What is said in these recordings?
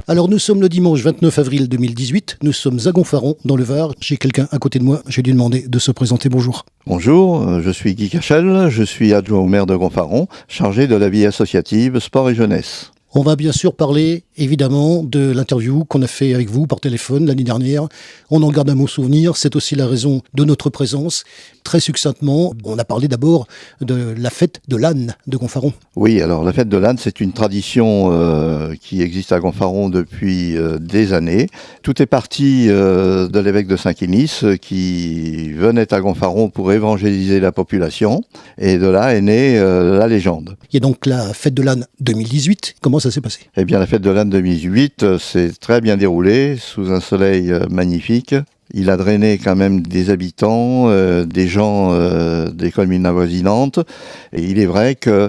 Alors nous sommes le dimanche 29 avril 2018, nous sommes à Gonfaron dans le Var. J'ai quelqu'un à côté de moi, je vais lui demander de se présenter. Bonjour. Bonjour, je suis Guy Cachel, je suis adjoint au maire de Gonfaron, chargé de la vie associative, sport et jeunesse. On va bien sûr parler évidemment de l'interview qu'on a fait avec vous par téléphone l'année dernière. On en garde un bon souvenir, c'est aussi la raison de notre présence. Très succinctement, on a parlé d'abord de la fête de l'âne de Gonfaron. Oui, alors la fête de l'âne, c'est une tradition qui existe à Gonfaron depuis des années. Tout est parti de l'évêque de Saint-Quinis qui venait à Gonfaron pour évangéliser la population. Et de là est née la légende. Il y a donc la fête de l'âne 2018. Comment ça s'est passé ? Eh bien, la fête de l'âne 2008 s'est très bien déroulée sous un soleil magnifique. Il a drainé quand même des habitants, des gens des communes avoisinantes. Et il est vrai que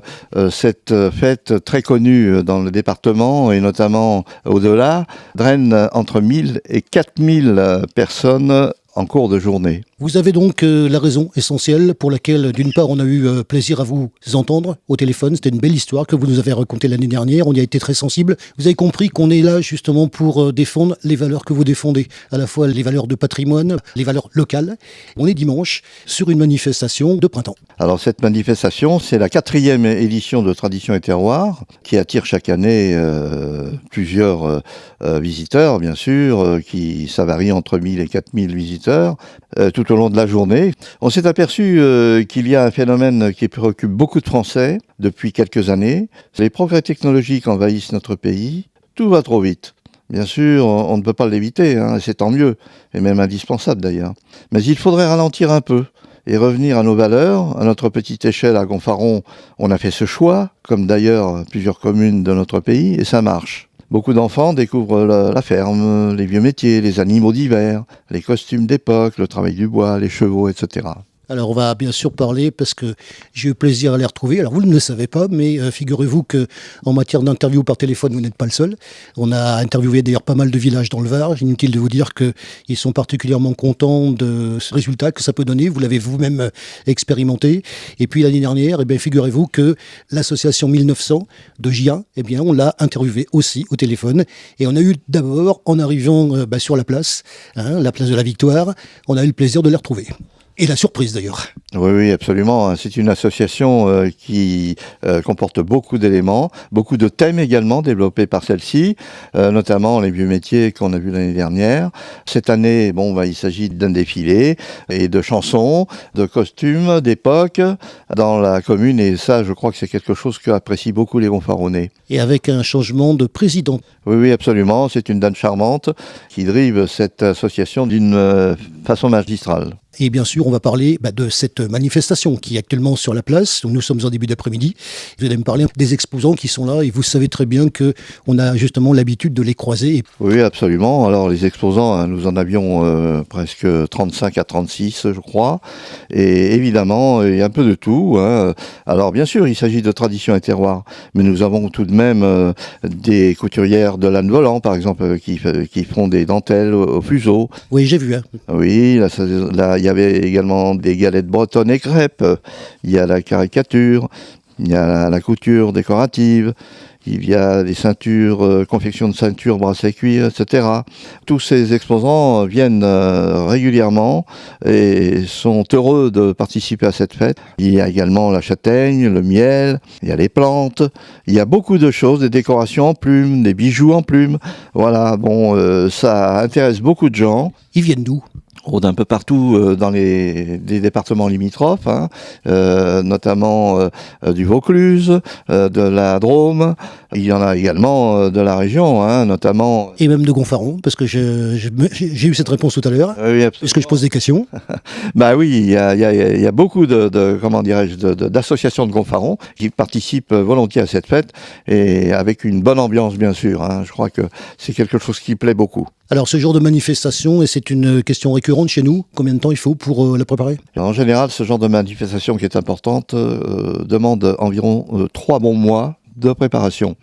cette fête très connue dans le département et notamment au-delà draine entre 1000 et 4000 personnes en cours de journée. Vous avez donc la raison essentielle pour laquelle, d'une part, on a eu plaisir à vous entendre au téléphone. C'était une belle histoire que vous nous avez racontée l'année dernière. On y a été très sensible. Vous avez compris qu'on est là justement pour défendre les valeurs que vous défendez, à la fois les valeurs de patrimoine, les valeurs locales. On est dimanche sur une manifestation de printemps. Alors cette manifestation, c'est la 4e édition de Tradition et Terroir, qui attire chaque année plusieurs visiteurs, bien sûr, ça varie entre 1000 et 4000 visiteurs, tout au long de la journée. On s'est aperçu qu'il y a un phénomène qui préoccupe beaucoup de Français depuis quelques années. Les progrès technologiques envahissent notre pays. Tout va trop vite. Bien sûr, on ne peut pas l'éviter, hein, c'est tant mieux, et même indispensable d'ailleurs. Mais il faudrait ralentir un peu et revenir à nos valeurs. À notre petite échelle à Gonfaron, on a fait ce choix, comme d'ailleurs plusieurs communes de notre pays, et ça marche. Beaucoup d'enfants découvrent la ferme, les vieux métiers, les animaux d'hiver, les costumes d'époque, le travail du bois, les chevaux, etc. Alors on va bien sûr parler parce que j'ai eu plaisir à les retrouver. Alors vous ne le savez pas, mais figurez-vous que en matière d'interview par téléphone, vous n'êtes pas le seul. On a interviewé d'ailleurs pas mal de villages dans le Var. Inutile de vous dire qu'ils sont particulièrement contents de ce résultat que ça peut donner. Vous l'avez vous-même expérimenté. Et puis l'année dernière, eh bien, figurez-vous que l'association 1900 de Gien, eh bien, on l'a interviewé aussi au téléphone. Et on a eu d'abord, en arrivant sur la place de la Victoire, on a eu le plaisir de les retrouver. Et la surprise d'ailleurs. Oui, absolument. C'est une association qui comporte beaucoup d'éléments, beaucoup de thèmes également développés par celle-ci, notamment les vieux métiers qu'on a vus l'année dernière. Cette année, il s'agit d'un défilé et de chansons, de costumes d'époque dans la commune. Et ça, je crois que c'est quelque chose qu'apprécient beaucoup les Gonfaronnais. Et avec un changement de président. Oui, absolument. C'est une dame charmante qui drive cette association d'une façon magistrale. Et bien sûr, on va parler de cette manifestation qui est actuellement sur la place. Nous sommes en début d'après-midi. Vous allez me parler des exposants qui sont là et vous savez très bien qu'on a justement l'habitude de les croiser. Oui, absolument. Alors les exposants, nous en avions presque 35 à 36, je crois. Et évidemment, il y a un peu de tout. Alors bien sûr, il s'agit de tradition et terroir. Mais nous avons tout de même des couturières de l'âne volant, par exemple, qui font des dentelles au fuseau. Oui, j'ai vu. Oui, là, il y avait également des galettes bretonnes et crêpes, il y a la caricature, il y a la couture décorative, il y a des ceintures, confection de ceintures, bracelets cuir, etc. Tous ces exposants viennent régulièrement et sont heureux de participer à cette fête. Il y a également la châtaigne, le miel, il y a les plantes, il y a beaucoup de choses, des décorations en plumes, des bijoux en plumes. Voilà, ça intéresse beaucoup de gens. Ils viennent d'où ? D'un peu partout dans des départements limitrophes, notamment du Vaucluse, de la Drôme. Il y en a également de la région, notamment... Et même de Gonfaron, parce que j'ai eu cette réponse tout à l'heure. Oui, est-ce que je pose des questions ? Oui, il y a beaucoup d'associations de Gonfaron qui participent volontiers à cette fête et avec une bonne ambiance, bien sûr. Je crois que c'est quelque chose qui plaît beaucoup. Alors ce genre de manifestation, et c'est une question récurrente chez nous, combien de temps il faut pour la préparer ? En général, ce genre de manifestation qui est importante demande environ 3 bons mois de préparation.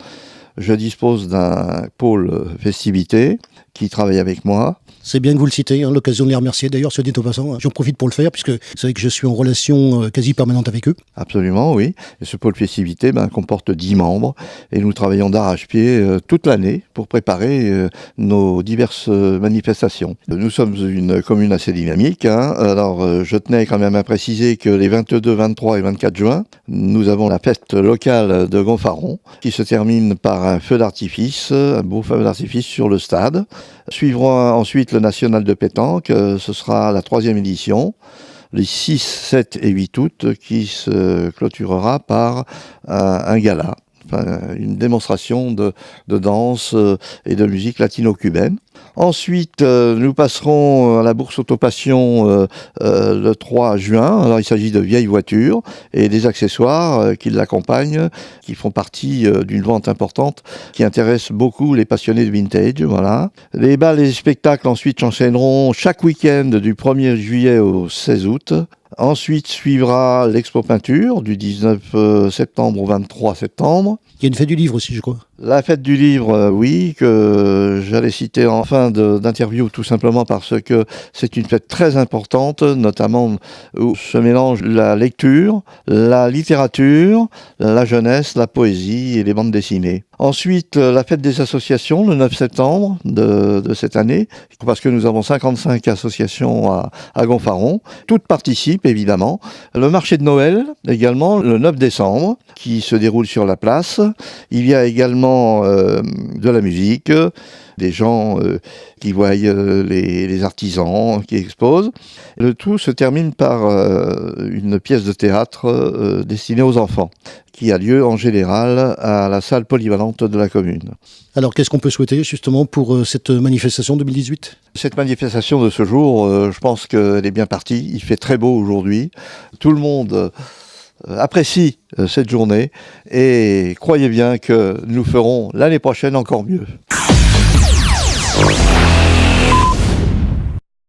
Je dispose d'un pôle festivité qui travaillent avec moi. C'est bien que vous le citez, l'occasion de les remercier. D'ailleurs, ce dit au passant, j'en profite pour le faire, puisque c'est vrai que je suis en relation quasi permanente avec eux. Absolument, oui. Et ce pôle festivité comporte 10 membres et nous travaillons d'arrache-pied toute l'année pour préparer nos diverses manifestations. Nous sommes une commune assez dynamique. Alors, je tenais quand même à préciser que les 22, 23 et 24 juin, nous avons la fête locale de Gonfaron qui se termine par un feu d'artifice, un beau feu d'artifice sur le stade. Suivra ensuite le national de pétanque, ce sera la 3e édition, les 6, 7 et 8 août, qui se clôturera par un gala, une démonstration de danse et de musique latino-cubaine. Ensuite, nous passerons à la bourse Autopassion le 3 juin. Alors, il s'agit de vieilles voitures et des accessoires qui l'accompagnent, qui font partie d'une vente importante qui intéresse beaucoup les passionnés de vintage. Voilà. Les bals et les spectacles ensuite s'enchaîneront chaque week-end du 1er juillet au 16 août. Ensuite suivra l'expo peinture du 19 septembre au 23 septembre. Il y a une fête du livre aussi, je crois. La fête du livre, oui, que j'allais citer en fin d'interview tout simplement parce que c'est une fête très importante, notamment où se mélange la lecture, la littérature, la jeunesse, la poésie et les bandes dessinées. Ensuite, la fête des associations, le 9 septembre de cette année, parce que nous avons 55 associations à Gonfaron. Toutes participent, évidemment. Le marché de Noël, également, le 9 décembre, qui se déroule sur la place. Il y a également de la musique, des gens qui voient les artisans qui exposent. Le tout se termine par une pièce de théâtre destinée aux enfants, qui a lieu en général à la salle polyvalente de la commune. Alors, qu'est-ce qu'on peut souhaiter justement pour cette manifestation 2018 ? Cette manifestation de ce jour, je pense qu'elle est bien partie. Il fait très beau aujourd'hui. Tout le monde apprécie cette journée et croyez bien que nous ferons l'année prochaine encore mieux.